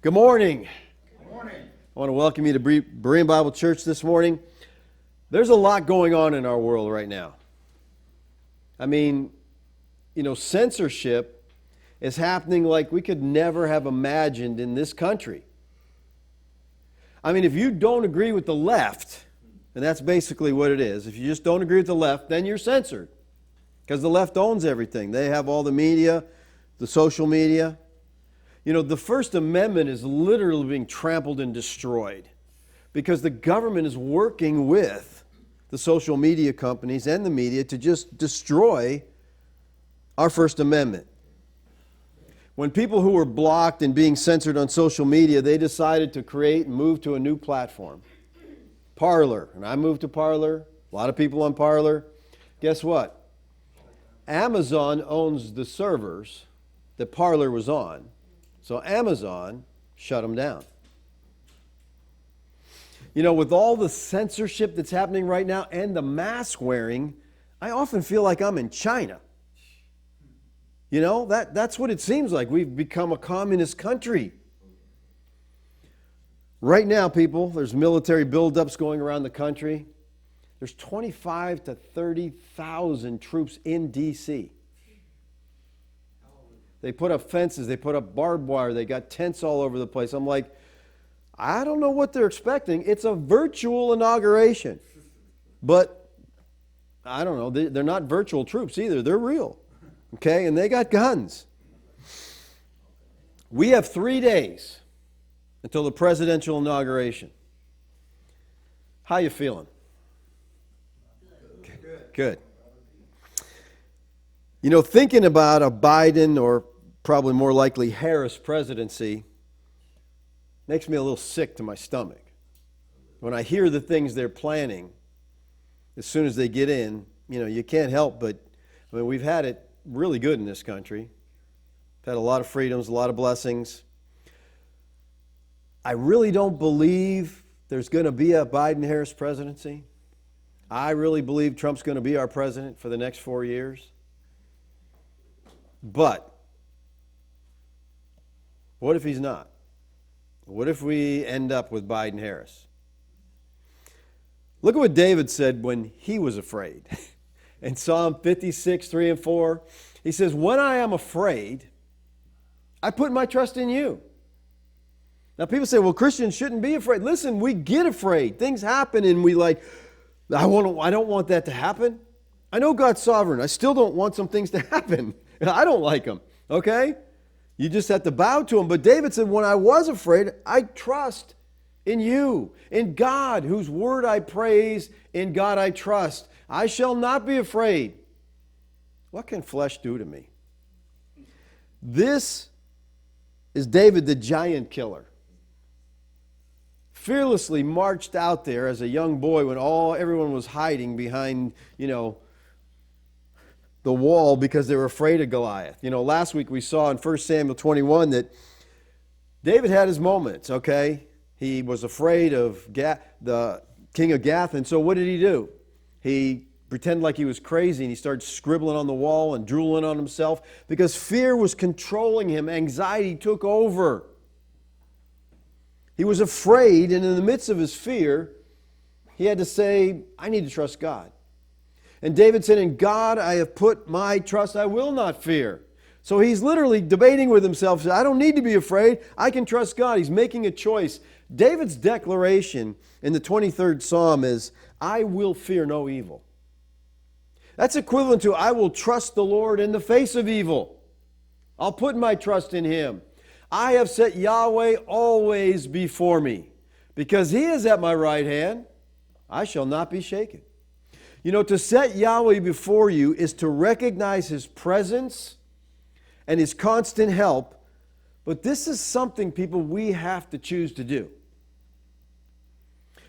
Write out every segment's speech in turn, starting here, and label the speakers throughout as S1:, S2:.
S1: Good morning.
S2: Good morning.
S1: I want to welcome you to Berean Bible Church this morning. There's a lot going on in our world right now. I mean, censorship is happening like we could never have imagined in this country. I mean, if you don't agree with the left, and that's basically what it is, if you just don't agree with the left, then you're censored. Because the left owns everything. They have all the media, the social media. The First Amendment is literally being trampled and destroyed because the government is working with the social media companies and the media to just destroy our First Amendment. When people who were blocked and being censored on social media, they decided to create and move to a new platform. Parler. And I moved to Parler. A lot of people on Parler. Guess what? Amazon owns the servers that Parler was on. So Amazon shut them down. With all the censorship that's happening right now and the mask wearing, I often feel like I'm in China. That's what it seems like. We've become a communist country. Right now, people, there's military buildups going around the country. There's 25 to 30,000 troops in D.C. They put up fences, they put up barbed wire, they got tents all over the place. I'm like, I don't know what they're expecting. It's a virtual inauguration. But I don't know, they're not virtual troops either. They're real. Okay, and they got guns. We have 3 days until the presidential inauguration. How you feeling? Good. Thinking about a Biden or probably more likely Harris presidency makes me a little sick to my stomach. When I hear the things they're planning, as soon as they get in, you can't help but, we've had it really good in this country. We've had a lot of freedoms, a lot of blessings. I really don't believe there's going to be a Biden-Harris presidency. I really believe Trump's going to be our president for the next 4 years. But what if he's not? What if we end up with Biden-Harris? Look at what David said when he was afraid. In Psalm 56, 3 and 4, he says, "When I am afraid, I put my trust in you." Now people say, well, Christians shouldn't be afraid. Listen, we get afraid. Things happen and we I don't want that to happen. I know God's sovereign. I still don't want some things to happen. I don't like them, okay? You just have to bow to him. But David said, when I was afraid, I trust in you, in God, whose word I praise, in God I trust. I shall not be afraid. What can flesh do to me? This is David the giant killer. Fearlessly marched out there as a young boy when everyone was hiding behind, the wall because they were afraid of Goliath. Last week we saw in 1 Samuel 21 that David had his moments, okay? He was afraid of the king of Gath, and so what did he do? He pretended like he was crazy, and he started scribbling on the wall and drooling on himself because fear was controlling him. Anxiety took over. He was afraid, and in the midst of his fear, he had to say, I need to trust God. And David said, in God I have put my trust, I will not fear. So he's literally debating with himself, I don't need to be afraid, I can trust God. He's making a choice. David's declaration in the 23rd Psalm is, I will fear no evil. That's equivalent to, I will trust the Lord in the face of evil. I'll put my trust in Him. I have set Yahweh always before me. Because He is at my right hand, I shall not be shaken. To set Yahweh before you is to recognize His presence and His constant help. But this is something, people, we have to choose to do.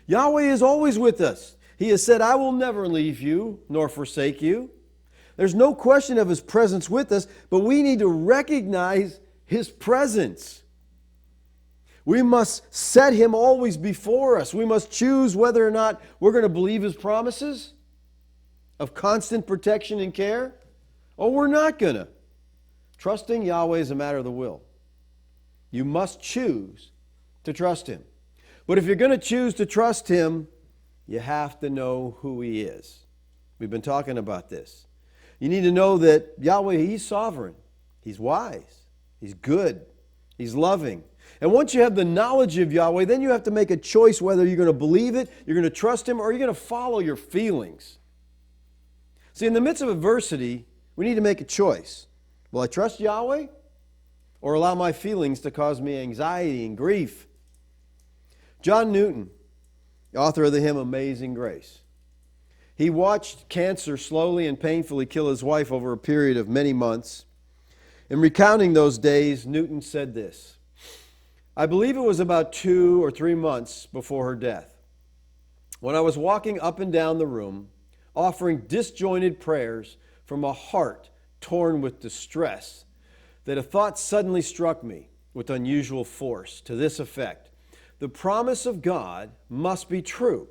S1: Yahweh is always with us. He has said, I will never leave you nor forsake you. There's no question of His presence with us, but we need to recognize His presence. We must set Him always before us. We must choose whether or not we're going to believe His promises of constant protection and care, or we're not going to. Trusting Yahweh is a matter of the will. You must choose to trust Him. But if you're going to choose to trust Him, you have to know who He is. We've been talking about this. You need to know that Yahweh, He's sovereign. He's wise. He's good. He's loving. And once you have the knowledge of Yahweh, then you have to make a choice whether you're going to believe it, you're going to trust Him, or you're going to follow your feelings. See, in the midst of adversity, we need to make a choice. Will I trust Yahweh or allow my feelings to cause me anxiety and grief? John Newton, the author of the hymn Amazing Grace, he watched cancer slowly and painfully kill his wife over a period of many months. In recounting those days, Newton said this: I believe it was about 2 or 3 months before her death, when I was walking up and down the room, offering disjointed prayers from a heart torn with distress, that a thought suddenly struck me with unusual force to this effect: the promise of God must be true.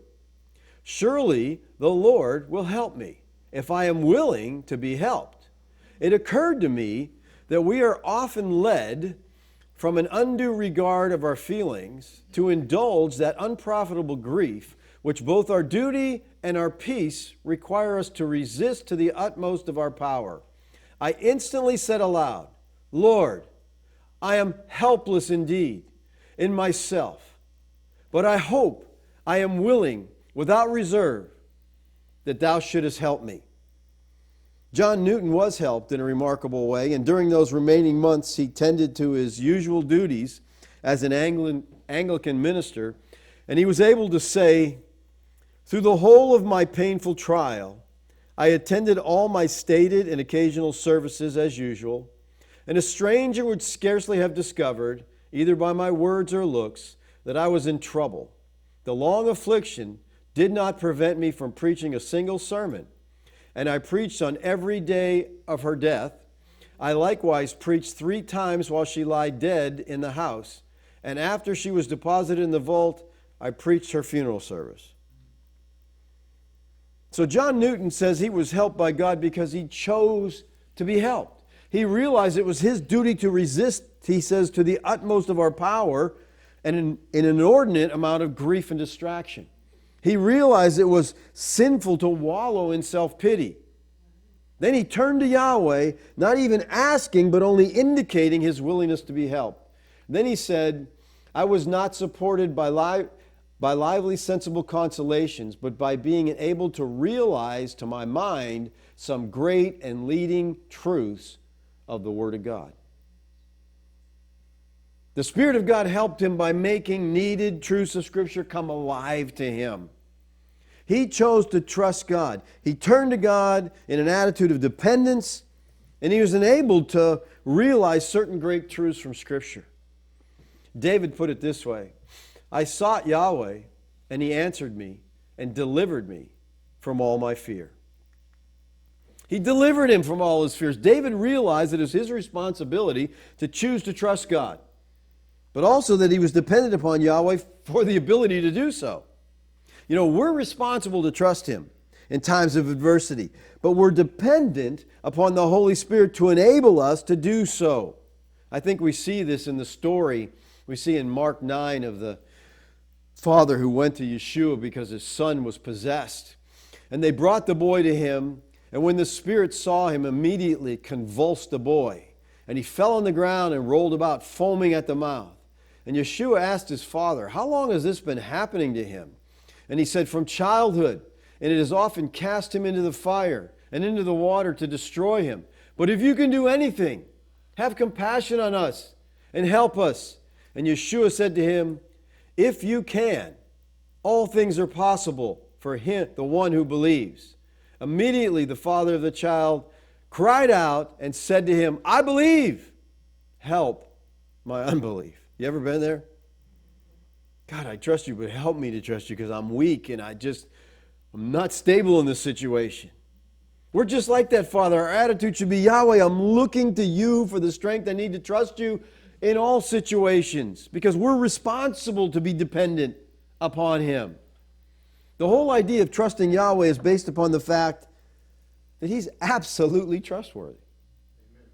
S1: Surely the Lord will help me if I am willing to be helped. It occurred to me that we are often led from an undue regard of our feelings to indulge that unprofitable grief which both our duty and our peace require us to resist to the utmost of our power. I instantly said aloud, Lord, I am helpless indeed in myself, but I hope I am willing without reserve that thou shouldest help me. John Newton was helped in a remarkable way, and during those remaining months he tended to his usual duties as an Anglican minister, and he was able to say, through the whole of my painful trial, I attended all my stated and occasional services as usual, and a stranger would scarcely have discovered, either by my words or looks, that I was in trouble. The long affliction did not prevent me from preaching a single sermon, and I preached on every day of her death. I likewise preached 3 times while she lay dead in the house, and after she was deposited in the vault, I preached her funeral service. So John Newton says he was helped by God because he chose to be helped. He realized it was his duty to resist, he says, to the utmost of our power and an inordinate amount of grief and distraction. He realized it was sinful to wallow in self-pity. Then he turned to Yahweh, not even asking, but only indicating his willingness to be helped. Then he said, I was not supported by lively, sensible consolations, but by being able to realize to my mind some great and leading truths of the Word of God. The Spirit of God helped him by making needed truths of Scripture come alive to him. He chose to trust God. He turned to God in an attitude of dependence, and he was enabled to realize certain great truths from Scripture. David put it this way: I sought Yahweh, and He answered me and delivered me from all my fear. He delivered him from all his fears. David realized that it was his responsibility to choose to trust God, but also that he was dependent upon Yahweh for the ability to do so. You know, we're responsible to trust Him in times of adversity, but we're dependent upon the Holy Spirit to enable us to do so. I think we see this in the story we see in Mark 9 of the father who went to Yeshua because his son was possessed. And they brought the boy to him, and when the spirit saw him, immediately convulsed the boy. And he fell on the ground and rolled about, foaming at the mouth. And Yeshua asked his father, how long has this been happening to him? And he said, from childhood, and it has often cast him into the fire and into the water to destroy him. But if you can do anything, have compassion on us and help us. And Yeshua said to him, if you can, all things are possible for him, the one who believes. Immediately the father of the child cried out and said to him, I believe, help my unbelief. You ever been there? God, I trust you, but help me to trust you because I'm weak and I'm not stable in this situation. We're just like that, Father. Our attitude should be, Yahweh, I'm looking to you for the strength I need to trust you in all situations because we're responsible to be dependent upon Him. The whole idea of trusting Yahweh is based upon the fact that He's absolutely trustworthy. Amen.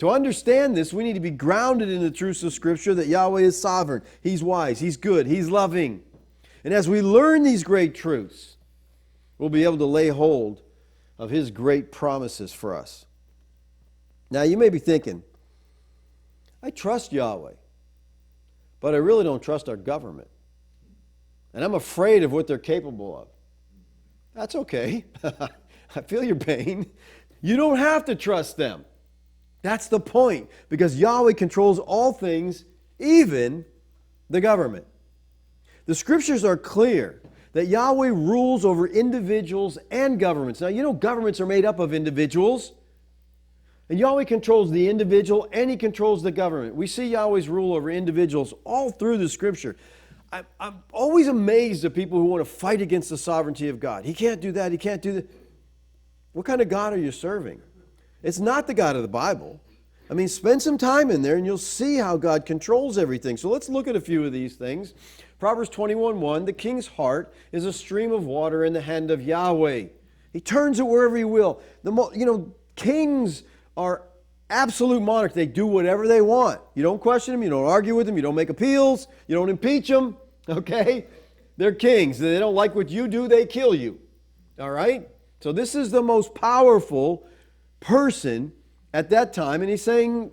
S1: To understand this, we need to be grounded in the truths of Scripture that Yahweh is sovereign. He's wise. He's good. He's loving. And as we learn these great truths, we'll be able to lay hold of His great promises for us. Now, you may be thinking, I trust Yahweh, but I really don't trust our government. And I'm afraid of what they're capable of. That's okay. I feel your pain. You don't have to trust them. That's the point, because Yahweh controls all things, even the government. The Scriptures are clear that Yahweh rules over individuals and governments. Now, you know governments are made up of individuals. And Yahweh controls the individual and He controls the government. We see Yahweh's rule over individuals all through the Scripture. I'm always amazed at people who want to fight against the sovereignty of God. He can't do that. He can't do that. What kind of God are you serving? It's not the God of the Bible. I mean, spend some time in there and you'll see how God controls everything. So let's look at a few of these things. Proverbs 21:1, the king's heart is a stream of water in the hand of Yahweh. He turns it wherever He will. Kings are absolute monarchs. They do whatever they want. You don't question them. You don't argue with them. You don't make appeals. You don't impeach them. Okay? They're kings. They don't like what you do, they kill you. All right? So this is the most powerful person at that time. And He's saying,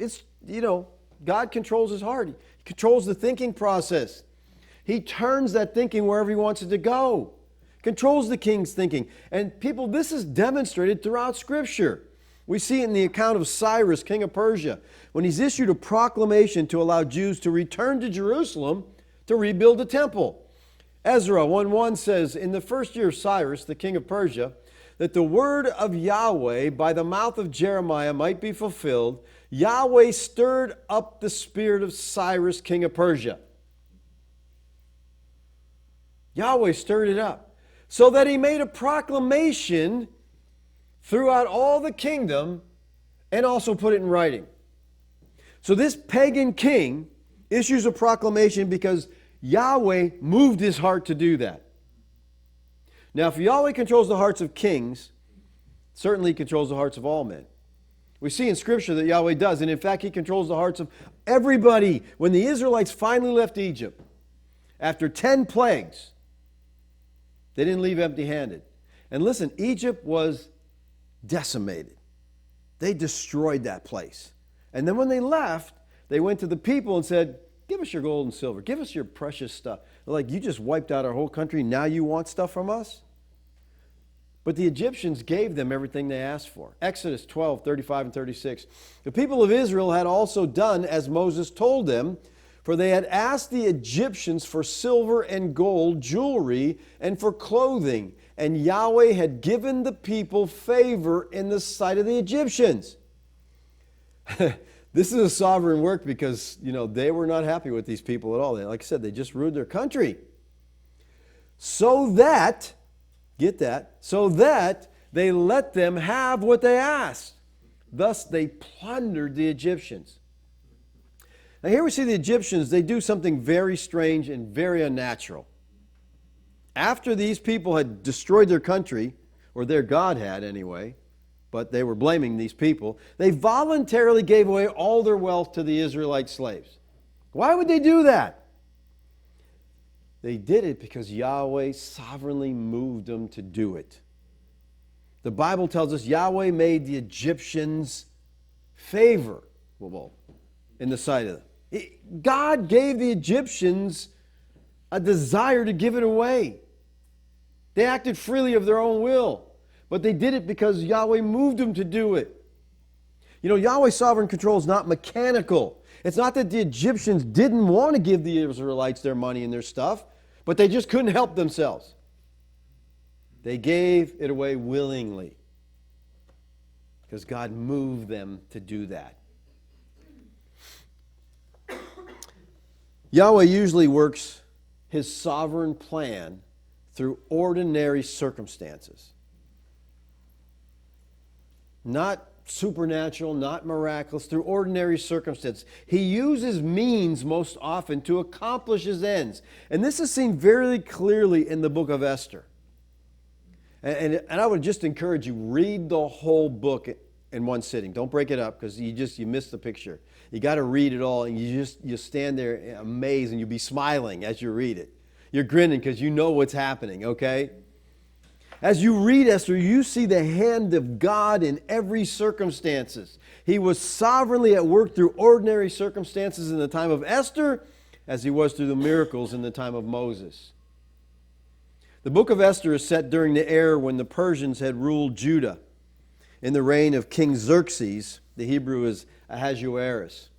S1: God controls His heart. He controls the thinking process. He turns that thinking wherever He wants it to go. Controls the king's thinking. And people, this is demonstrated throughout Scripture. We see it in the account of Cyrus, king of Persia, when he's issued a proclamation to allow Jews to return to Jerusalem to rebuild the temple. Ezra 1:1 says, in the first year of Cyrus, the king of Persia, that the word of Yahweh by the mouth of Jeremiah might be fulfilled, Yahweh stirred up the spirit of Cyrus, king of Persia. Yahweh stirred it up so that he made a proclamation throughout all the kingdom and also put it in writing. So this pagan king issues a proclamation because Yahweh moved his heart to do that. Now, if Yahweh controls the hearts of kings, certainly He controls the hearts of all men. We see in Scripture that Yahweh does, and in fact He controls the hearts of everybody. When the Israelites finally left Egypt, after 10 plagues, they didn't leave empty-handed. And listen, Egypt was decimated. They destroyed that place. And then when they left, they went to the people and said, give us your gold and silver. Give us your precious stuff. They're like, you just wiped out our whole country. Now you want stuff from us? But the Egyptians gave them everything they asked for. Exodus 12:35 and 36. The people of Israel had also done as Moses told them, for they had asked the Egyptians for silver and gold, jewelry, and for clothing. And Yahweh had given the people favor in the sight of the Egyptians. This is a sovereign work because, they were not happy with these people at all. Like I said, they just ruined their country. So that, get that, so that they let them have what they asked. Thus they plundered the Egyptians. Now here we see the Egyptians, they do something very strange and very unnatural. After these people had destroyed their country, or their God had anyway, but they were blaming these people, they voluntarily gave away all their wealth to the Israelite slaves. Why would they do that? They did it because Yahweh sovereignly moved them to do it. The Bible tells us Yahweh made the Egyptians favorable in the sight of them. God gave the Egyptians a desire to give it away. They acted freely of their own will, but they did it because Yahweh moved them to do it. Yahweh's sovereign control is not mechanical. It's not that the Egyptians didn't want to give the Israelites their money and their stuff, but they just couldn't help themselves. They gave it away willingly because God moved them to do that. Yahweh usually works His sovereign plan through ordinary circumstances. Not supernatural, not miraculous, through ordinary circumstances. He uses means most often to accomplish His ends. And this is seen very clearly in the book of Esther. And I would just encourage you, read the whole book in one sitting. Don't break it up because you miss the picture. You got to read it all, and you stand there amazed, and you'll be smiling as you read it. You're grinning because you know what's happening, okay? As you read Esther, you see the hand of God in every circumstances. He was sovereignly at work through ordinary circumstances in the time of Esther, as he was through the miracles in the time of Moses. The book of Esther is set during the era when the Persians had ruled Judah in the reign of King Xerxes. The Hebrew is Ahasuerus.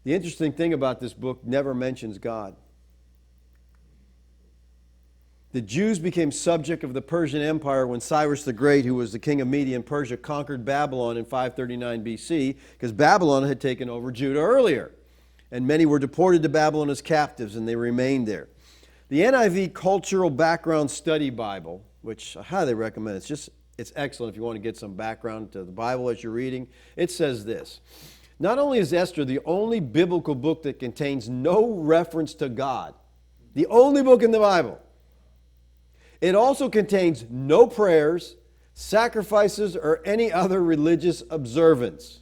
S1: The interesting thing about this book never mentions God. The Jews became subject of the Persian Empire when Cyrus the Great, who was the king of Media and Persia, conquered Babylon in 539 BC, because Babylon had taken over Judah earlier. And many were deported to Babylon as captives, and they remained there. The NIV Cultural Background Study Bible, which I highly recommend, it's excellent if you want to get some background to the Bible as you're reading. It says this: not only is Esther the only biblical book that contains no reference to God, the only book in the Bible, it also contains no prayers, sacrifices, or any other religious observance.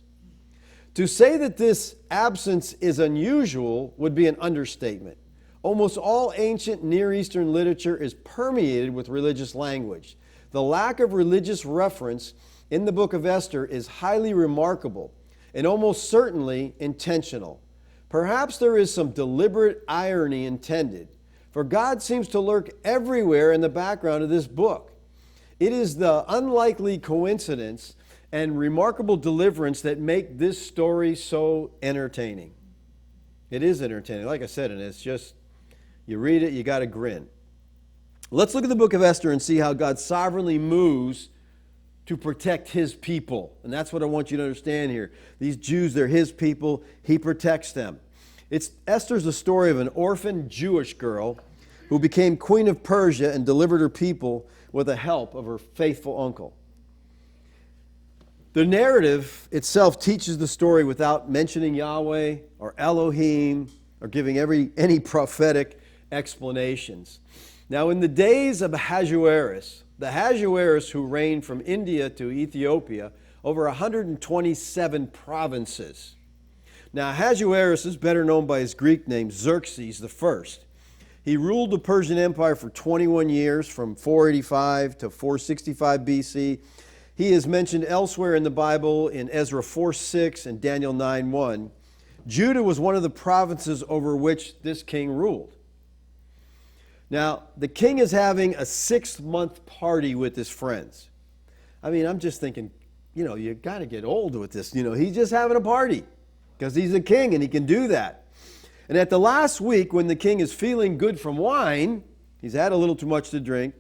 S1: To say that this absence is unusual would be an understatement. Almost all ancient Near Eastern literature is permeated with religious language. The lack of religious reference in the book of Esther is highly remarkable and almost certainly intentional. Perhaps there is some deliberate irony intended, for God seems to lurk everywhere in the background of this book. It is the unlikely coincidence and remarkable deliverance that make this story so entertaining. It is entertaining, like I said, and it's just, you read it, you got to grin. Let's look at the book of Esther and see how God sovereignly moves to protect His people. And that's what I want you to understand here. These Jews, they're His people. He protects them. Esther's the story of an orphan Jewish girl who became queen of Persia and delivered her people with the help of her faithful uncle. The narrative itself teaches the story without mentioning Yahweh or Elohim or giving any prophetic explanations. Now, in the days of Ahasuerus, the Ahasuerus who reigned from India to Ethiopia, over 127 provinces. Now, Ahasuerus is better known by his Greek name, Xerxes I. He ruled the Persian Empire for 21 years, from 485 to 465 BC. He is mentioned elsewhere in the Bible in Ezra 4:6 and Daniel 9:1. Judah was one of the provinces over which this king ruled. Now, the king is having a 6-month party with his friends. I mean, I'm just thinking, you got to get old with this. He's just having a party because he's a king and he can do that. And at the last week, when the king is feeling good from wine, he's had a little too much to drink,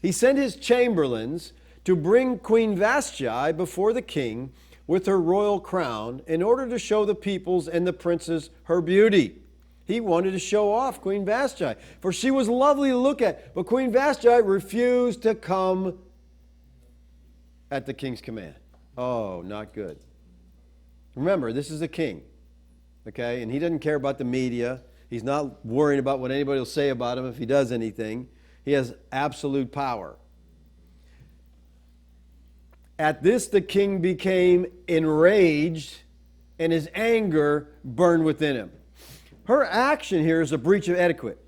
S1: he sent his chamberlains to bring Queen Vashti before the king with her royal crown in order to show the peoples and the princes her beauty. He wanted to show off Queen Vashti, for she was lovely to look at. But Queen Vashti refused to come at the king's command. Oh, not good. Remember, this is a king, okay? And he doesn't care about the media. He's not worrying about what anybody will say about him if he does anything. He has absolute power. At this, the king became enraged, and his anger burned within him. Her action here is a breach of etiquette.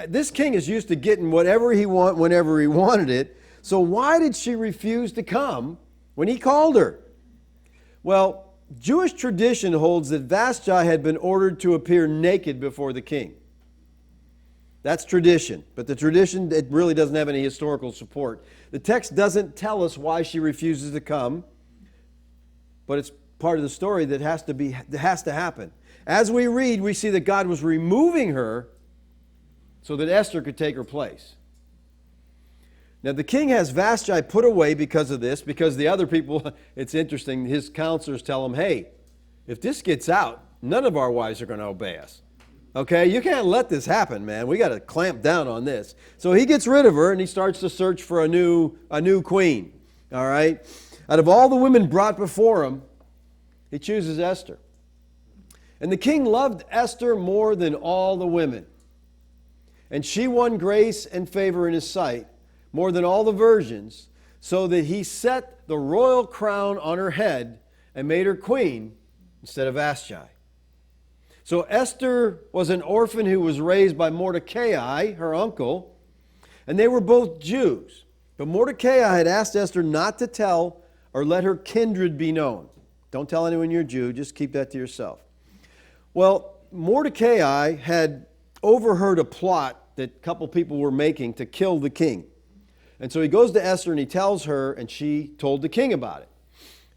S1: This king is used to getting whatever he wanted whenever he wanted it. So why did she refuse to come when he called her? Well, Jewish tradition holds that Vashti had been ordered to appear naked before the king. That's tradition, but the tradition, it really doesn't have any historical support. The text doesn't tell us why she refuses to come, but it's part of the story that has to happen. As we read, we see that God was removing her so that Esther could take her place. Now, the king has Vashti put away because of this, because the other people, it's interesting, his counselors tell him, hey, if this gets out, none of our wives are going to obey us. Okay, you can't let this happen, man. We got to clamp down on this. So he gets rid of her and he starts to search for a new queen. All right? Out of all the women brought before him, he chooses Esther. And the king loved Esther more than all the women. And she won grace and favor in his sight more than all the virgins. so that he set the royal crown on her head and made her queen instead of Vashti. So Esther was an orphan who was raised by Mordecai, her uncle, and they were both Jews. But Mordecai had asked Esther not to tell or let her kindred be known. Don't tell anyone you're a Jew, just keep that to yourself. Well, Mordecai had overheard a plot that a couple people were making to kill the king. And so he goes to Esther and he tells her, and she told the king about it.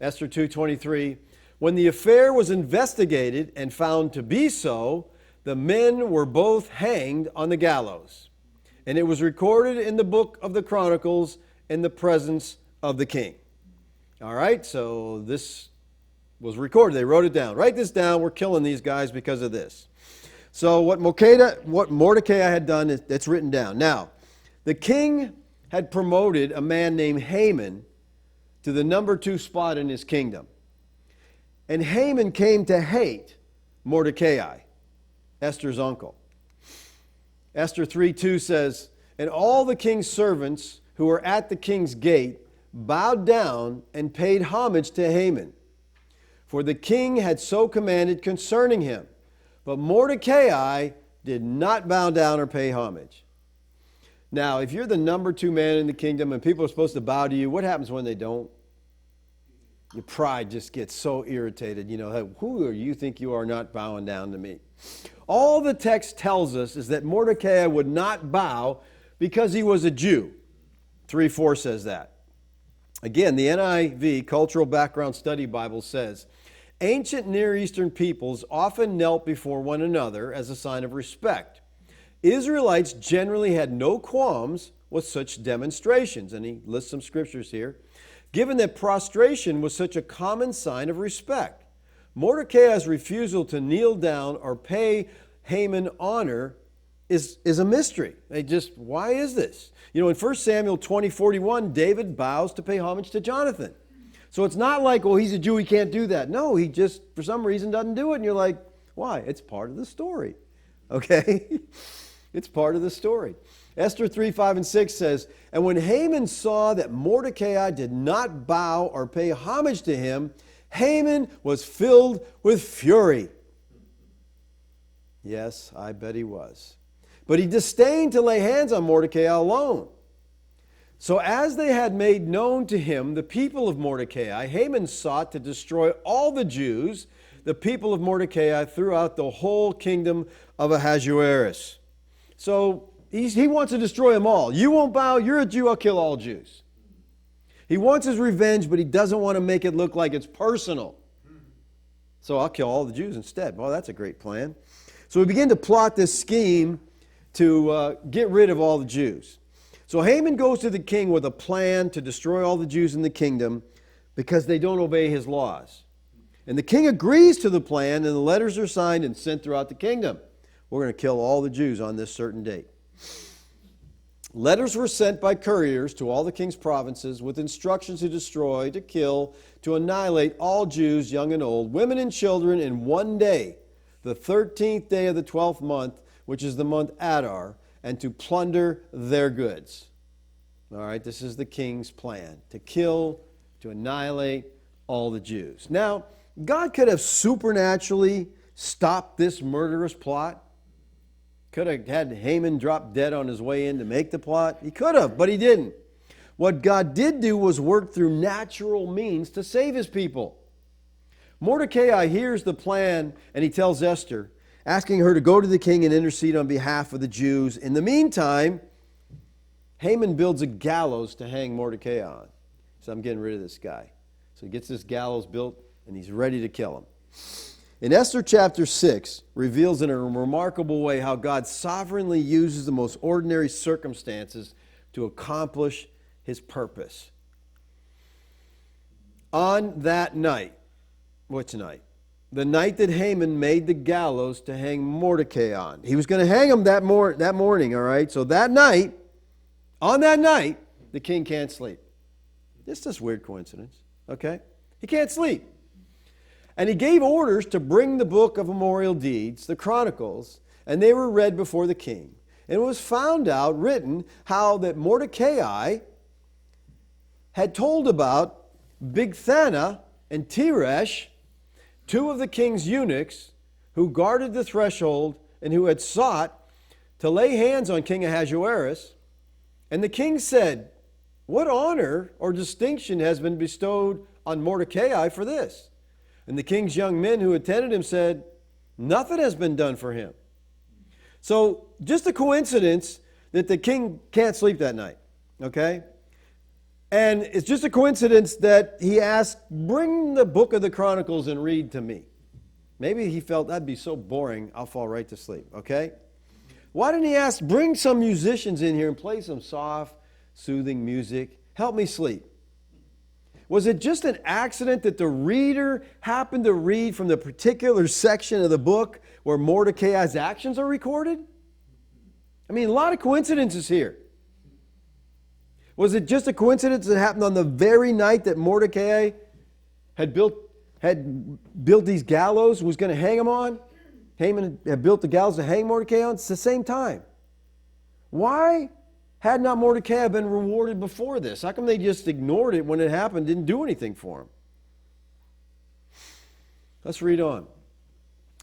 S1: Esther 2:23, when the affair was investigated and found to be so, the men were both hanged on the gallows. And it was recorded in the book of the Chronicles in the presence of the king. All right, so this was recorded. They wrote it down. Write this down. We're killing these guys because of this. So what Mordecai had done, it's written down. Now, the king had promoted a man named Haman to the number 2 spot in his kingdom. And Haman came to hate Mordecai, Esther's uncle. Esther 3:2 says, and all the king's servants who were at the king's gate bowed down and paid homage to Haman, for the king had so commanded concerning him. But Mordecai did not bow down or pay homage. Now, if you're the number 2 man in the kingdom and people are supposed to bow to you, what happens when they don't? Your pride just gets so irritated. You know, hey, who do you think you are not bowing down to me? All the text tells us is that Mordecai would not bow because he was a Jew. 3:4 says that. Again, the NIV, Cultural Background Study Bible, says, ancient Near Eastern peoples often knelt before one another as a sign of respect. Israelites generally had no qualms with such demonstrations. And he lists some scriptures here. Given that prostration was such a common sign of respect, Mordecai's refusal to kneel down or pay Haman honor is a mystery. Why is this? You know, in 1 Samuel 20:41, David bows to pay homage to Jonathan. So it's not like, well, he's a Jew, he can't do that. No, he just, for some reason, doesn't do it. And you're like, why? It's part of the story. Okay? It's part of the story. Esther 3:5-6 says, and when Haman saw that Mordecai did not bow or pay homage to him, Haman was filled with fury. Yes, I bet he was. But he disdained to lay hands on Mordecai alone. So as they had made known to him the people of Mordecai, Haman sought to destroy all the Jews, the people of Mordecai, throughout the whole kingdom of Ahasuerus. So he wants to destroy them all. You won't bow, you're a Jew, I'll kill all Jews. He wants his revenge, but he doesn't want to make it look like it's personal. So I'll kill all the Jews instead. Well, that's a great plan. So we begin to plot this scheme to get rid of all the Jews. So Haman goes to the king with a plan to destroy all the Jews in the kingdom because they don't obey his laws. And the king agrees to the plan, and the letters are signed and sent throughout the kingdom. We're going to kill all the Jews on this certain date. Letters were sent by couriers to all the king's provinces with instructions to destroy, to kill, to annihilate all Jews, young and old, women and children, in one day, the 13th day of the 12th month, which is the month Adar, and to plunder their goods. All right, this is the king's plan, to kill, to annihilate all the Jews. Now, God could have supernaturally stopped this murderous plot. Could have had Haman drop dead on his way in to make the plot. He could have, but he didn't. What God did do was work through natural means to save his people. Mordecai hears the plan, and he tells Esther, asking her to go to the king and intercede on behalf of the Jews. In the meantime, Haman builds a gallows to hang Mordecai on. So I'm getting rid of this guy. So he gets this gallows built, and he's ready to kill him. In Esther chapter 6, reveals in a remarkable way how God sovereignly uses the most ordinary circumstances to accomplish his purpose. On that night, which night? The night that Haman made the gallows to hang Mordecai on. He was going to hang him that morning, all right? So that night, on that night, the king can't sleep. It's just a weird coincidence, okay? He can't sleep. And he gave orders to bring the book of memorial deeds, the Chronicles, and they were read before the king. And it was found out, written, how that Mordecai had told about Bigthana and Teresh, two of the king's eunuchs who guarded the threshold and who had sought to lay hands on King Ahasuerus. And the king said, "What honor or distinction has been bestowed on Mordecai for this?" And the king's young men who attended him said, "Nothing has been done for him." So just a coincidence that the king can't sleep that night, okay? And it's just a coincidence that he asked, "Bring the book of the Chronicles and read to me." Maybe he felt that'd be so boring, I'll fall right to sleep, okay? Why didn't he ask, "Bring some musicians in here and play some soft, soothing music. Help me sleep"? Was it just an accident that the reader happened to read from the particular section of the book where Mordecai's actions are recorded? I mean, a lot of coincidences here. Was it just a coincidence that happened on the very night that Mordecai had built these gallows, was going to hang him on? Haman had built the gallows to hang Mordecai on. It's the same time. Why had not Mordecai been rewarded before this? How come they just ignored it when it happened, didn't do anything for him? Let's read on.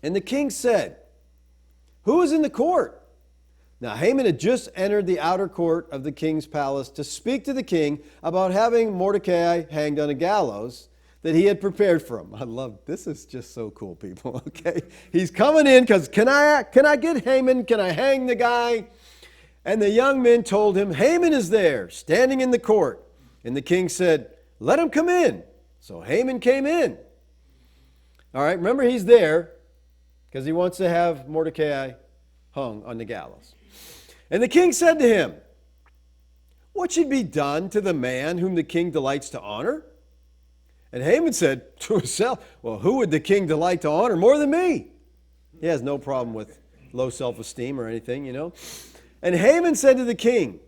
S1: And the king said, "Who is in the court?" Now Haman had just entered the outer court of the king's palace to speak to the king about having Mordecai hanged on a gallows that he had prepared for him. I love, this is just so cool, people, okay? He's coming in because, can I get Haman? Can I hang the guy? And the young men told him, "Haman is there, standing in the court." And the king said, "Let him come in." So Haman came in. All right, remember he's there because he wants to have Mordecai hung on the gallows. And the king said to him, "What should be done to the man whom the king delights to honor?" And Haman said to himself, "Well, who would the king delight to honor more than me?" He has no problem with low self-esteem or anything, you know. And Haman said to the king,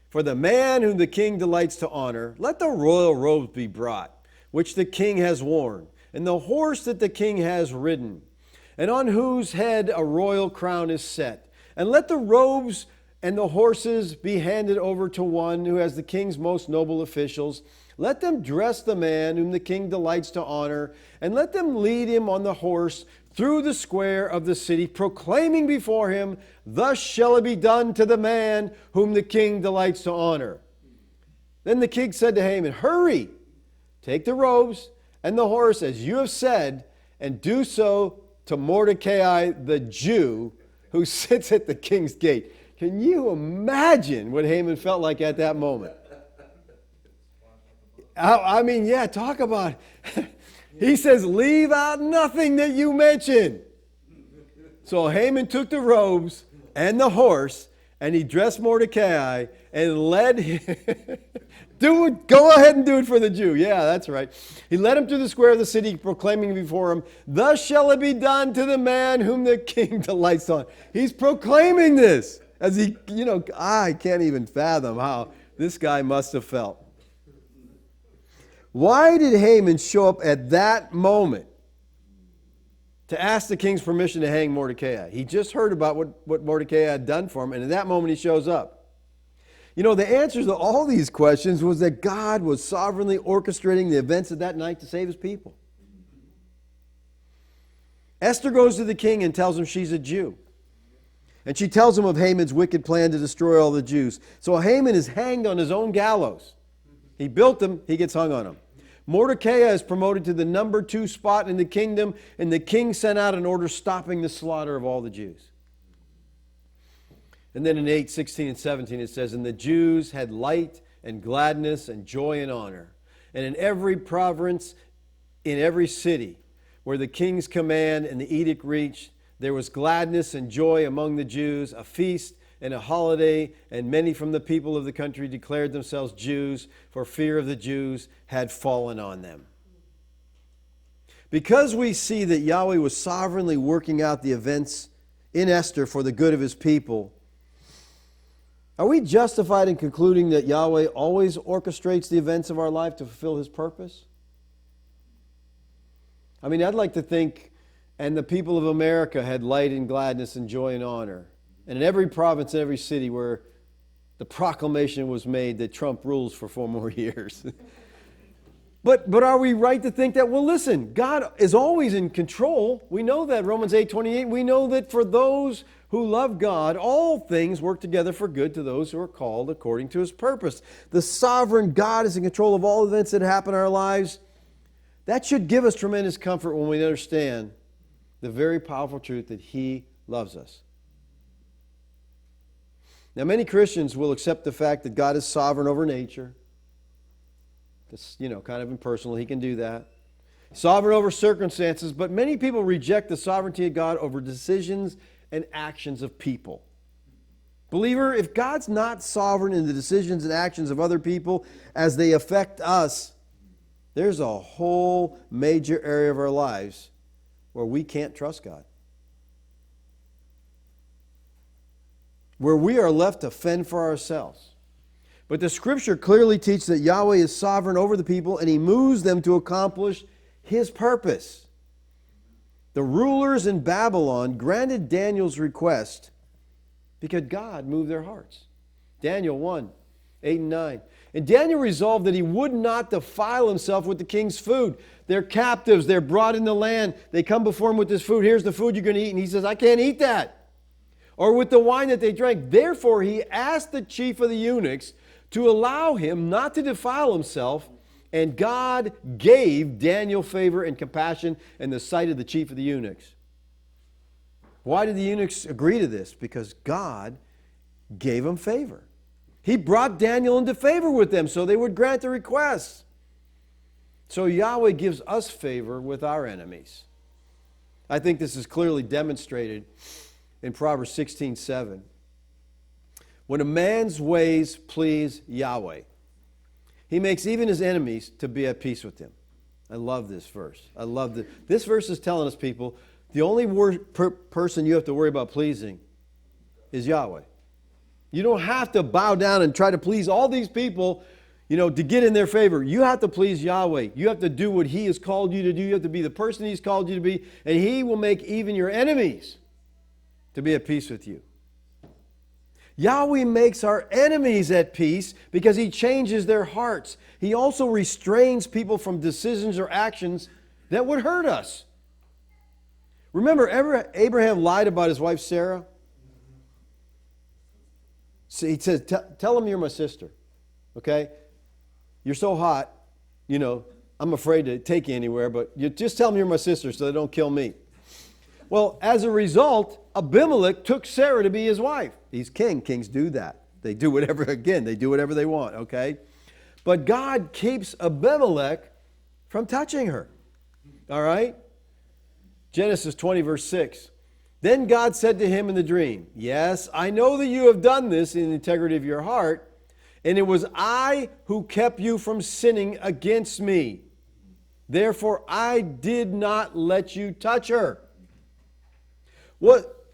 S1: "For the man whom the king delights to honor, let the royal robes be brought, which the king has worn, and the horse that the king has ridden, and on whose head a royal crown is set. And let the robes and the horses be handed over to one who has the king's most noble officials. Let them dress the man whom the king delights to honor, and let them lead him on the horse through the square of the city, proclaiming before him, 'Thus shall it be done to the man whom the king delights to honor.'" Then the king said to Haman, "Hurry, take the robes and the horse as you have said, and do so to Mordecai the Jew, who sits at the king's gate." Can you imagine what Haman felt like at that moment? I mean, yeah, talk about he says, "Leave out nothing that you mentioned." So Haman took the robes and the horse, and he dressed Mordecai and led him. Go ahead and do it for the Jew. Yeah, that's right. He led him to the square of the city, proclaiming before him, "Thus shall it be done to the man whom the king delights on." He's proclaiming this as he, I can't even fathom how this guy must have felt. Why did Haman show up at that moment to ask the king's permission to hang Mordecai? He just heard about what Mordecai had done for him, and at that moment he shows up. The answers to all these questions was that God was sovereignly orchestrating the events of that night to save his people. Esther goes to the king and tells him she's a Jew. And she tells him of Haman's wicked plan to destroy all the Jews. So Haman is hanged on his own gallows. He built them, he gets hung on them. Mordecai is promoted to the number 2 spot in the kingdom, and the king sent out an order stopping the slaughter of all the Jews. And then in 8:16 and 17 it says, "And the Jews had light and gladness and joy and honor. And in every province, in every city, where the king's command and the edict reached, there was gladness and joy among the Jews, a feast and a holiday, and many from the people of the country declared themselves Jews, for fear of the Jews had fallen on them." Because we see that Yahweh was sovereignly working out the events in Esther for the good of his people, are we justified in concluding that Yahweh always orchestrates the events of our life to fulfill his purpose? I mean, I'd like to think, and the people of America had light and gladness and joy and honor. And in every province, every city where the proclamation was made that Trump rules for 4 more years. But are we right to think that? Well, listen, God is always in control. We know that, Romans 8:28. We know that for those who love God, all things work together for good to those who are called according to His purpose. The sovereign God is in control of all events that happen in our lives. That should give us tremendous comfort when we understand the very powerful truth that He loves us. Now, many Christians will accept the fact that God is sovereign over nature. It's, kind of impersonal. He can do that. Sovereign over circumstances, but many people reject the sovereignty of God over decisions and actions of people. Believer, if God's not sovereign in the decisions and actions of other people as they affect us, there's a whole major area of our lives where we can't trust God. Where we are left to fend for ourselves. But the Scripture clearly teaches that Yahweh is sovereign over the people and He moves them to accomplish His purpose. The rulers in Babylon granted Daniel's request because God moved their hearts. Daniel 1, 8 and 9. And Daniel resolved that he would not defile himself with the king's food. They're captives. They're brought in the land. They come before him with this food. Here's the food you're going to eat. And he says, I can't eat that. Or with the wine that they drank. Therefore, he asked the chief of the eunuchs to allow him not to defile himself. And God gave Daniel favor and compassion in the sight of the chief of the eunuchs. Why did the eunuchs agree to this? Because God gave them favor. He brought Daniel into favor with them so they would grant the request. So Yahweh gives us favor with our enemies. I think this is clearly demonstrated in Proverbs 16:7. When a man's ways please Yahweh, He makes even his enemies to be at peace with him. I love this verse. I love this. This verse is telling us, people, the only person you have to worry about pleasing is Yahweh. You don't have to bow down and try to please all these people, to get in their favor. You have to please Yahweh. You have to do what He has called you to do. You have to be the person He's called you to be. And He will make even your enemies to be at peace with you. Yahweh makes our enemies at peace because He changes their hearts. He also restrains people from decisions or actions that would hurt us. Remember, Abraham lied about his wife Sarah? So he says, tell him you're my sister. Okay? You're so hot, I'm afraid to take you anywhere, but you just tell them you're my sister so they don't kill me. Well, as a result, Abimelech took Sarah to be his wife. He's king. Kings do that. They do whatever they want, okay? But God keeps Abimelech from touching her. All right? Genesis 20, verse 6. Then God said to him in the dream, yes, I know that you have done this in the integrity of your heart, and it was I who kept you from sinning against me. Therefore, I did not let you touch her. What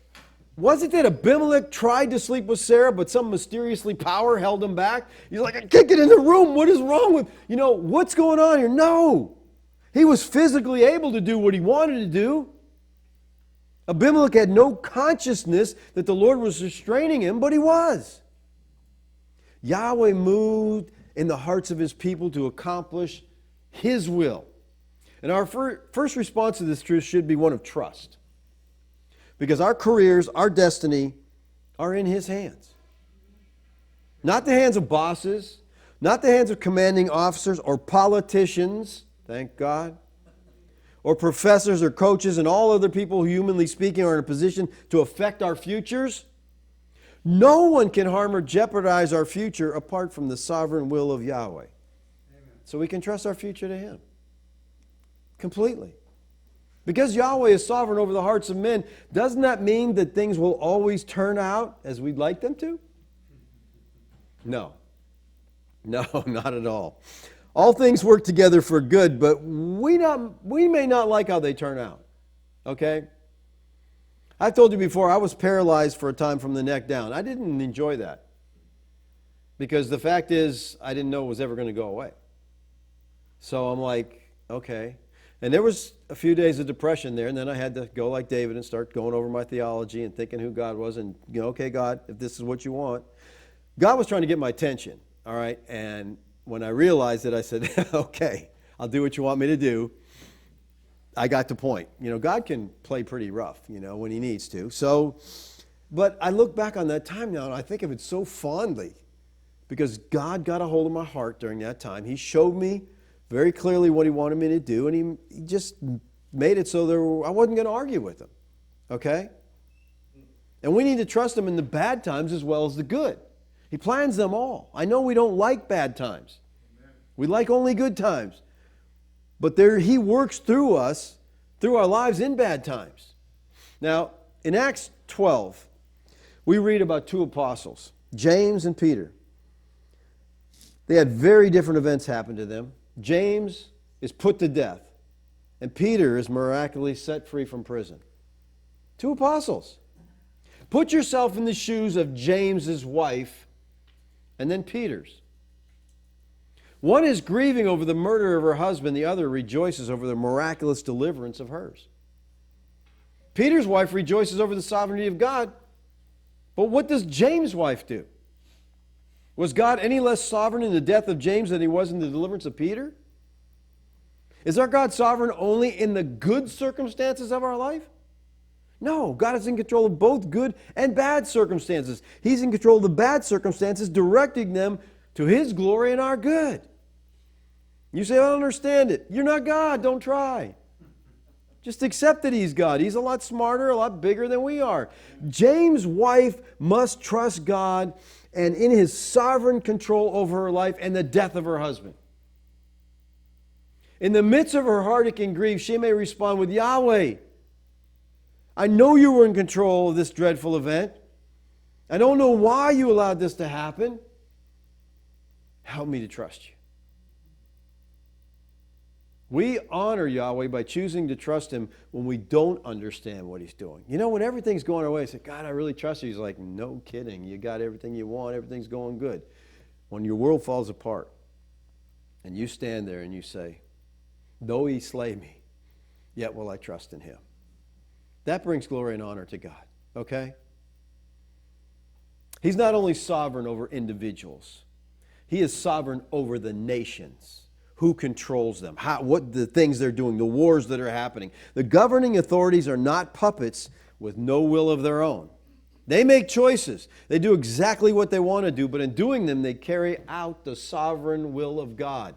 S1: was it that Abimelech tried to sleep with Sarah, but some mysteriously power held him back? He's like, I can't get in the room. What is wrong with, what's going on here? No. He was physically able to do what he wanted to do. Abimelech had no consciousness that the Lord was restraining him, but he was. Yahweh moved in the hearts of His people to accomplish His will. And our first response to this truth should be one of trust. Because our careers, our destiny, are in His hands. Not the hands of bosses, not the hands of commanding officers or politicians, thank God, or professors or coaches and all other people who, humanly speaking, are in a position to affect our futures. No one can harm or jeopardize our future apart from the sovereign will of Yahweh. Amen. So we can trust our future to Him completely. Because Yahweh is sovereign over the hearts of men, doesn't that mean that things will always turn out as we'd like them to? No. No, not at all. All things work together for good, but we may not like how they turn out. Okay? I've told you before, I was paralyzed for a time from the neck down. I didn't enjoy that. Because the fact is, I didn't know it was ever going to go away. So I'm like, okay. And there was a few days of depression there, and then I had to go like David and start going over my theology and thinking who God was and, okay, God, if this is what you want. God was trying to get my attention, all right? And when I realized it, I said, okay, I'll do what you want me to do. I got the point. God can play pretty rough, when he needs to. But I look back on that time now, and I think of it so fondly because God got a hold of my heart during that time. He showed me very clearly what he wanted me to do, and he just made it so I wasn't going to argue with him, okay? And we need to trust him in the bad times as well as the good. He plans them all. I know we don't like bad times. We like only good times. But he works through us, through our lives in bad times. Now, in Acts 12, we read about two apostles, James and Peter. They had very different events happen to them. James is put to death, and Peter is miraculously set free from prison. Two apostles. Put yourself in the shoes of James's wife and then Peter's. One is grieving over the murder of her husband. The other rejoices over the miraculous deliverance of hers. Peter's wife rejoices over the sovereignty of God. But what does James' wife do? Was God any less sovereign in the death of James than he was in the deliverance of Peter? Is our God sovereign only in the good circumstances of our life? No, God is in control of both good and bad circumstances. He's in control of the bad circumstances, directing them to his glory and our good. You say, I don't understand it. You're not God. Don't try. Just accept that he's God. He's a lot smarter, a lot bigger than we are. James' wife must trust God and in his sovereign control over her life and the death of her husband. In the midst of her heartache and grief, she may respond with, Yahweh, I know you were in control of this dreadful event. I don't know why you allowed this to happen. Help me to trust you. We honor Yahweh by choosing to trust him when we don't understand what he's doing. When everything's going our way, I say, God, I really trust you. He's like, no kidding. You got everything you want. Everything's going good. When your world falls apart and you stand there and you say, though he slay me, yet will I trust in him. That brings glory and honor to God, okay? He's not only sovereign over individuals. He is sovereign over the nations. Who controls them? What the things they're doing, the wars that are happening. The governing authorities are not puppets with no will of their own. They make choices. They do exactly what they want to do, but in doing them, they carry out the sovereign will of God.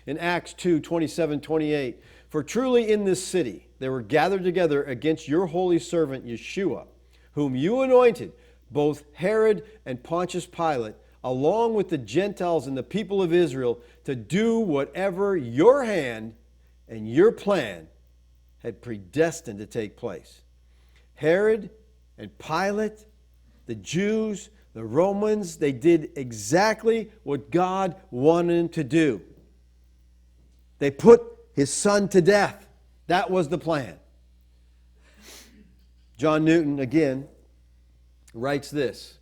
S1: In Acts 2, 27, 28, for truly in this city they were gathered together against your holy servant Yeshua, whom you anointed, both Herod and Pontius Pilate, along with the Gentiles and the people of Israel, to do whatever your hand and your plan had predestined to take place. Herod and Pilate, the Jews, the Romans, they did exactly what God wanted them to do. They put his son to death. That was the plan. John Newton, again, writes this.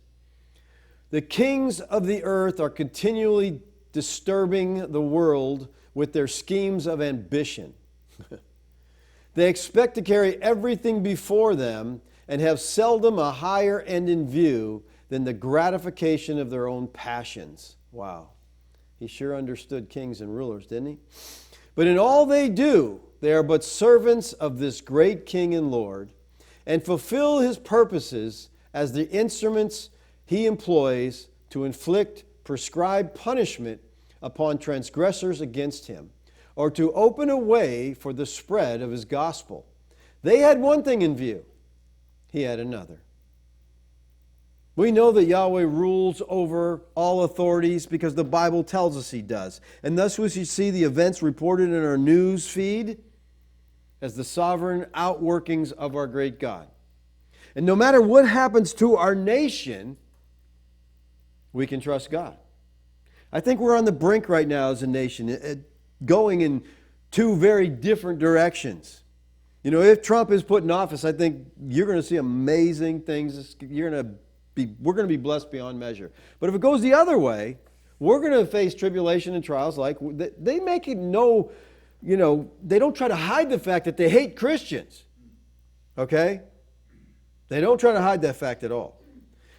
S1: The kings of the earth are continually disturbing the world with their schemes of ambition. They expect to carry everything before them and have seldom a higher end in view than the gratification of their own passions. Wow. He sure understood kings and rulers, didn't he? But in all they do, they are but servants of this great King and Lord, and fulfill his purposes as the instruments he employs to inflict prescribed punishment upon transgressors against him, or to open a way for the spread of his gospel. They had one thing in view. He had another. We know that Yahweh rules over all authorities because the Bible tells us he does. And thus we see the events reported in our news feed as the sovereign outworkings of our great God. And no matter what happens to our nation, we can trust God. I think we're on the brink right now as a nation, going in two very different directions. If Trump is put in office, I think you're going to see amazing things. We're going to be blessed beyond measure. But if it goes the other way, we're going to face tribulation and trials like they make it they don't try to hide the fact that they hate Christians. Okay? They don't try to hide that fact at all.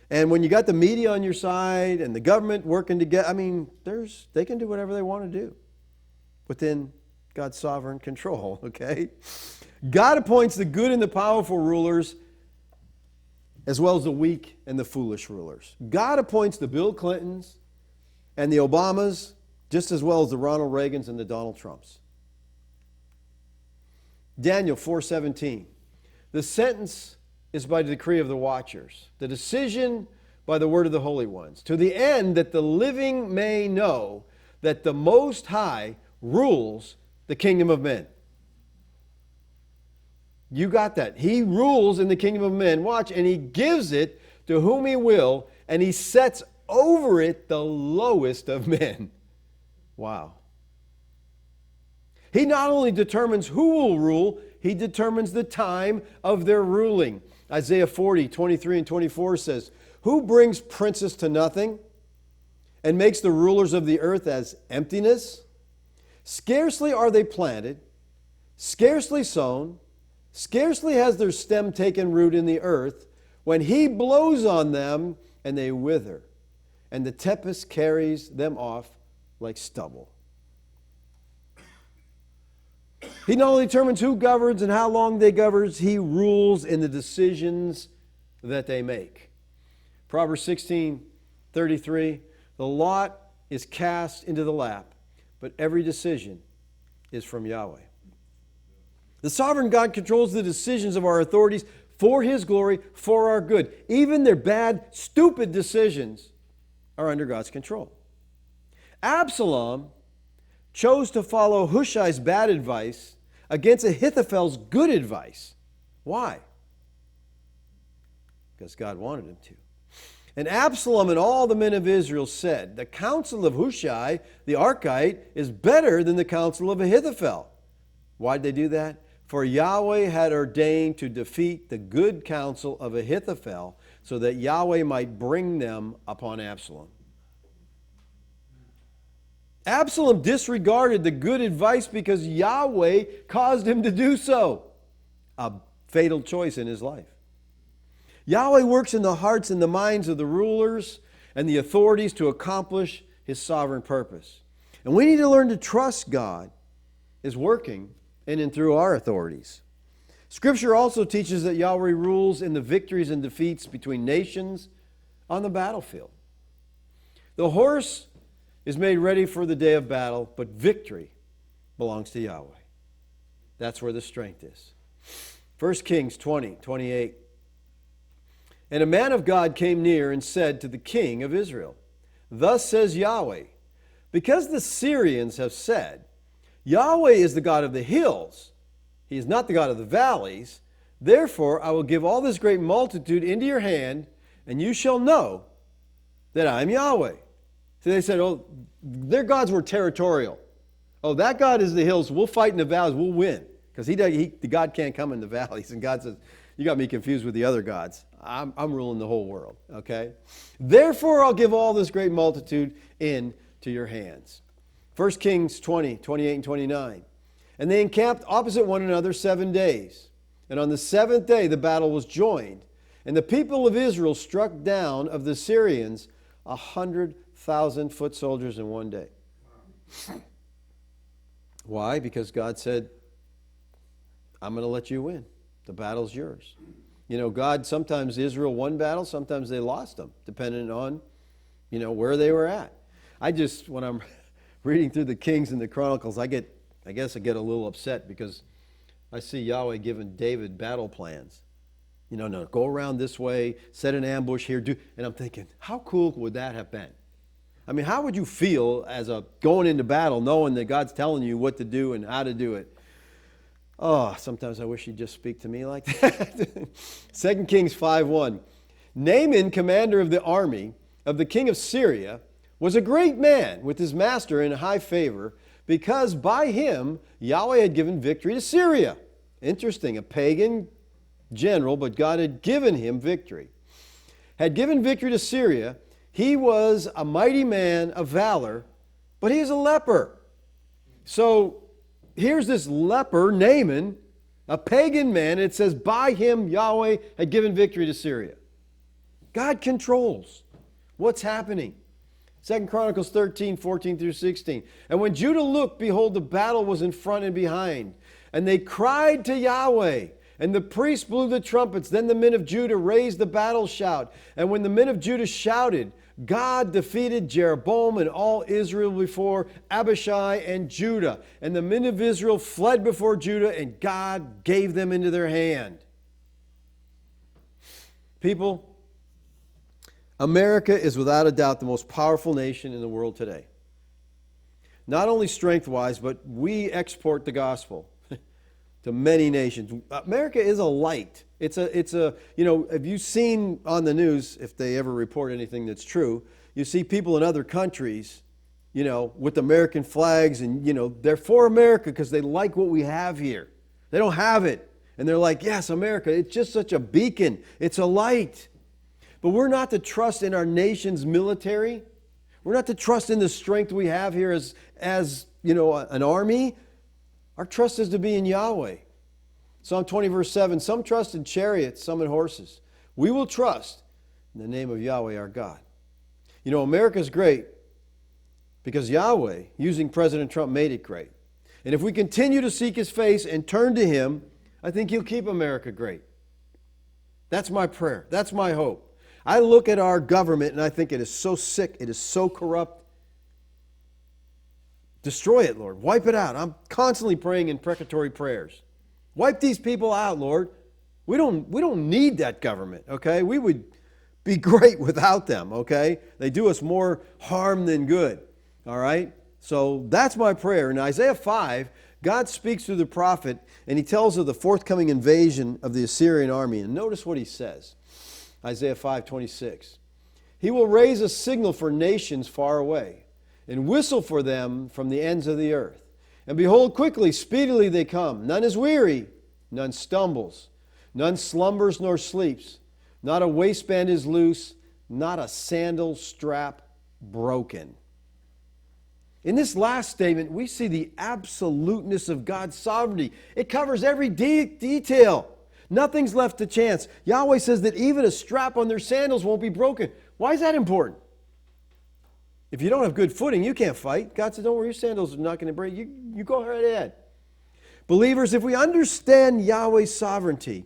S1: And when you got the media on your side and the government working together, they can do whatever they want to do within God's sovereign control, okay? God appoints the good and the powerful rulers as well as the weak and the foolish rulers. God appoints the Bill Clintons and the Obamas just as well as the Ronald Reagans and the Donald Trumps. Daniel 4:17. The sentence is by the decree of the watchers, the decision by the word of the holy ones, to the end that the living may know that the Most High rules the kingdom of men. You got that. He rules in the kingdom of men. Watch, and he gives it to whom he will, and he sets over it the lowest of men. Wow. He not only determines who will rule, he determines the time of their ruling. Isaiah 40:23 and 24 says, who brings princes to nothing and makes the rulers of the earth as emptiness? Scarcely are they planted, scarcely sown, scarcely has their stem taken root in the earth, when he blows on them and they wither, and the tempest carries them off like stubble. He not only determines who governs and how long they govern, he rules in the decisions that they make. Proverbs 16:33, the lot is cast into the lap, but every decision is from Yahweh. The sovereign God controls the decisions of our authorities for his glory, for our good. Even their bad, stupid decisions are under God's control. Absalom chose to follow Hushai's bad advice against Ahithophel's good advice. Why? Because God wanted him to. And Absalom and all the men of Israel said, the counsel of Hushai, the Archite, is better than the counsel of Ahithophel. Why did they do that? For Yahweh had ordained to defeat the good counsel of Ahithophel, so that Yahweh might bring them upon Absalom. Absalom disregarded the good advice because Yahweh caused him to do so. A fatal choice in his life. Yahweh works in the hearts and the minds of the rulers and the authorities to accomplish his sovereign purpose. And we need to learn to trust God is working in and through our authorities. Scripture also teaches that Yahweh rules in the victories and defeats between nations on the battlefield. The horse is made ready for the day of battle, but victory belongs to Yahweh. That's where the strength is. 1 Kings 20:28. And a man of God came near and said to the king of Israel, thus says Yahweh, because the Syrians have said, Yahweh is the God of the hills, he is not the God of the valleys, therefore I will give all this great multitude into your hand, and you shall know that I am Yahweh. So they said, oh, their gods were territorial. Oh, that God is the hills, we'll fight in the valleys, we'll win. Because the God can't come in the valleys. And God says, you got me confused with the other gods. I'm ruling the whole world, okay? Therefore, I'll give all this great multitude into your hands. 1 Kings 20:28 and 29. And they encamped opposite one another 7 days. And on the seventh day, the battle was joined. And the people of Israel struck down of the Syrians 100,000 foot soldiers in one day. Why? Because God said, I'm going to let you win. The battle's yours. You know, God, sometimes Israel won battles, sometimes they lost them, depending on, where they were at. When I'm reading through the Kings and the Chronicles, I guess I get a little upset because I see Yahweh giving David battle plans. No, go around this way, set an ambush here, and I'm thinking, how cool would that have been? I mean, how would you feel as going into battle knowing that God's telling you what to do and how to do it? Oh, sometimes I wish he'd just speak to me like that. 2 Kings 5:1. Naaman, commander of the army of the king of Syria, was a great man with his master in high favor, because by him Yahweh had given victory to Syria. Interesting, a pagan general, but God had given him victory. Had given victory to Syria. He was a mighty man of valor, but he is a leper. So here's this leper, Naaman, a pagan man, and it says, by him Yahweh had given victory to Syria. God controls what's happening. 2 Chronicles 13, 14 through 16. And when Judah looked, behold, the battle was in front and behind. And they cried to Yahweh. And the priests blew the trumpets. Then the men of Judah raised the battle shout. And when the men of Judah shouted, God defeated Jeroboam and all Israel before Abishai and Judah. And the men of Israel fled before Judah, and God gave them into their hand. People, America is without a doubt the most powerful nation in the world today. Not only strength-wise, but we export the gospel to many nations. America is a light. It's a have you seen on the news, if they ever report anything that's true, you see people in other countries, with American flags, and, they're for America because they like what we have here. They don't have it. And they're like, yes, America, it's just such a beacon. It's a light. But we're not to trust in our nation's military. We're not to trust in the strength we have here as an army. Our trust is to be in Yahweh. Psalm 20, verse 7, some trust in chariots, some in horses. We will trust in the name of Yahweh our God. America's great because Yahweh, using President Trump, made it great. And if we continue to seek His face and turn to Him, I think He'll keep America great. That's my prayer. That's my hope. I look at our government and I think it is so sick. It is so corrupt. Destroy it, Lord. Wipe it out. I'm constantly praying imprecatory prayers. Wipe these people out, Lord. We don't need that government, okay? We would be great without them, okay? They do us more harm than good, all right? So that's my prayer. In Isaiah 5, God speaks through the prophet, and he tells of the forthcoming invasion of the Assyrian army. And notice what he says. Isaiah 5:26. He will raise a signal for nations far away, and whistle for them from the ends of the earth. And behold, quickly, speedily they come. None is weary, none stumbles, none slumbers nor sleeps. Not a waistband is loose, not a sandal strap broken. In this last statement, we see the absoluteness of God's sovereignty. It covers every detail. Nothing's left to chance. Yahweh says that even a strap on their sandals won't be broken. Why is that important? If you don't have good footing, you can't fight. God said, don't worry, your sandals are not going to break. You go right ahead. Believers, if we understand Yahweh's sovereignty,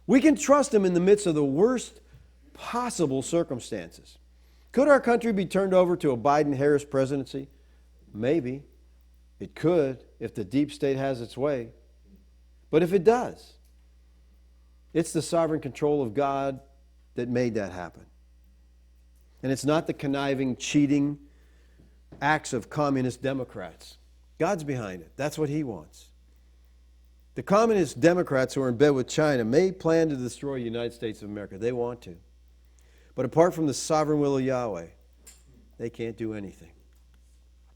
S1: we can trust Him in the midst of the worst possible circumstances. Could our country be turned over to a Biden-Harris presidency? Maybe. It could if the deep state has its way. But if it does, it's the sovereign control of God that made that happen. And it's not the conniving, cheating acts of communist Democrats. God's behind it. That's what He wants. The communist Democrats who are in bed with China may plan to destroy the United States of America. They want to. But apart from the sovereign will of Yahweh, they can't do anything.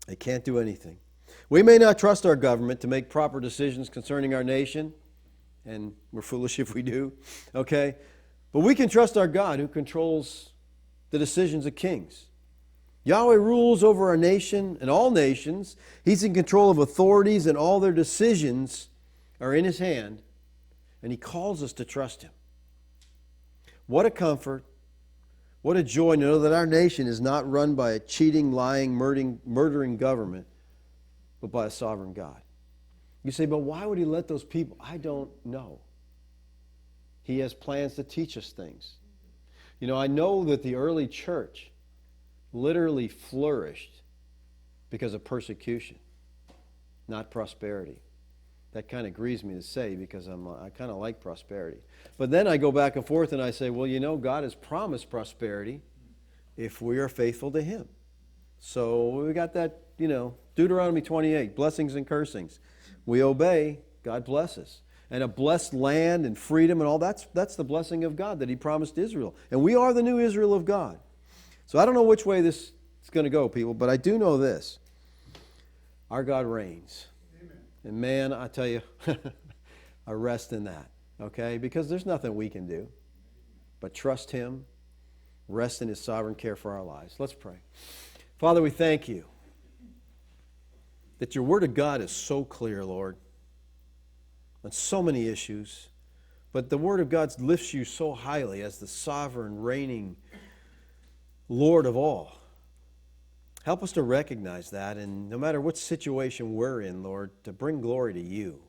S1: They can't do anything. We may not trust our government to make proper decisions concerning our nation, and we're foolish if we do, okay? But we can trust our God who controls the decisions of kings. Yahweh rules over our nation and all nations. He's in control of authorities, and all their decisions are in His hand, and He calls us to trust Him. What a comfort, what a joy to know that our nation is not run by a cheating, lying, murdering government, but by a sovereign God. You say, but why would He let those people? I don't know. He has plans to teach us things. I know that the early church literally flourished because of persecution, not prosperity. That kind of grieves me to say because I kind of like prosperity. But then I go back and forth and I say, well, God has promised prosperity if we are faithful to Him. So we got that, Deuteronomy 28, blessings and cursings. We obey, God blesses. And a blessed land and freedom and all, that's the blessing of God that He promised Israel. And we are the new Israel of God. So I don't know which way this is going to go, people, but I do know this. Our God reigns. Amen. And man, I tell you, I rest in that, okay? Because there's nothing we can do but trust Him, rest in His sovereign care for our lives. Let's pray. Father, we thank You that Your Word of God is so clear, Lord, on so many issues, But the Word of God lifts you so highly as the sovereign, reigning Lord of all. Help us to recognize that, and no matter what situation we're in, Lord, to bring glory to you.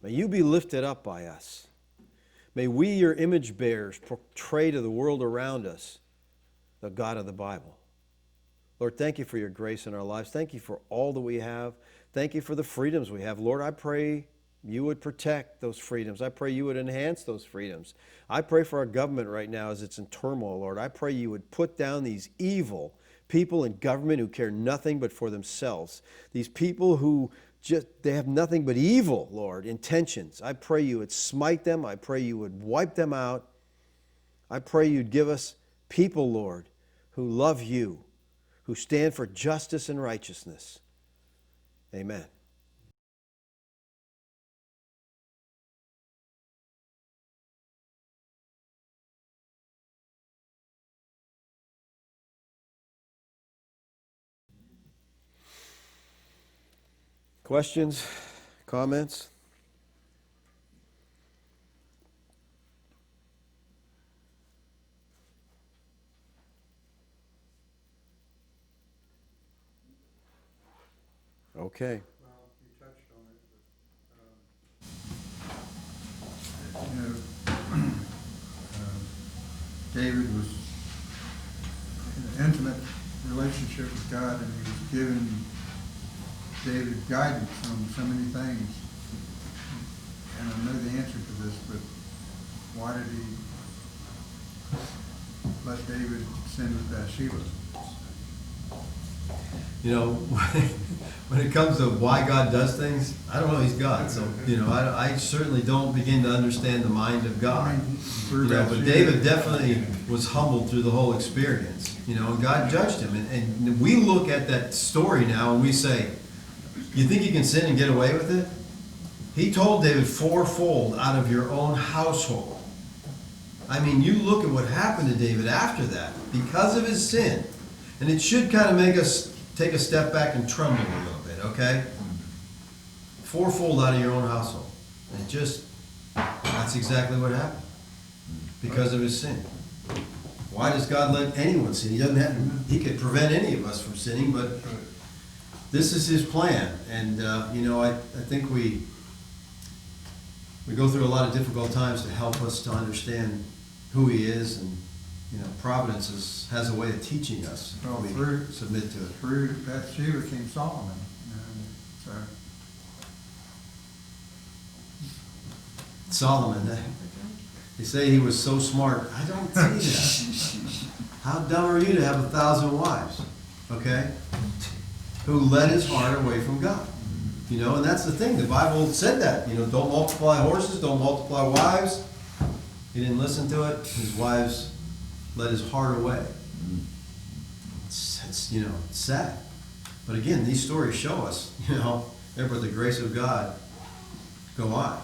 S1: May you be lifted up by us. May we, your image bearers, portray to the world around us the God of the Bible. Lord, thank you for your grace in our lives. Thank you for all that we have. Thank you for the freedoms we have. Lord, I pray you would protect those freedoms. I pray you would enhance those freedoms. I pray for our government right now as it's in turmoil, Lord. I pray you would put down these evil people in government who care nothing but for themselves. These people who they have nothing but evil, Lord, intentions. I pray you would smite them. I pray you would wipe them out. I pray you'd give us people, Lord, who love you, who stand for justice and righteousness. Amen. Questions? Comments? Okay.
S2: Well, you touched on it, but, David was in an intimate relationship with God, and he was giving David guidance on so many things. And I know the answer to this, but why did he let David sin with Bathsheba?
S3: You know, when it comes to why God does things, I don't know. He's God, so I certainly don't begin to understand the mind of God. But David definitely was humbled through the whole experience. And God judged him. And we look at that story now and we say, "You think you can sin and get away with it?" He told David, "Fourfold out of your own household." I mean, you look at what happened to David after that because of his sin, and it should kind of make us take a step back and tremble a little bit, okay? Fourfold out of your own household. And that's exactly what happened. Because of his sin. Why does God let anyone sin? He could prevent any of us from sinning, but this is his plan. And, I think we go through a lot of difficult times to help us to understand who he is, and providence has a way of teaching us.
S2: Well,
S3: we submit to it.
S2: Through Bathsheba came Solomon. So
S3: Solomon, they say he was so smart. I don't see that. How dumb are you to have 1,000 wives? Okay? Who led his heart away from God. And that's the thing. The Bible said that. Don't multiply horses, don't multiply wives. He didn't listen to it. His wives led his heart away. It's sad. But again, these stories show us, ever the grace of God go on.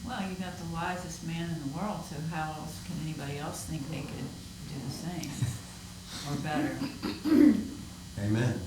S4: Well, you got the wisest man in the world, so how else can anybody else think they could do the same or better?
S3: Amen.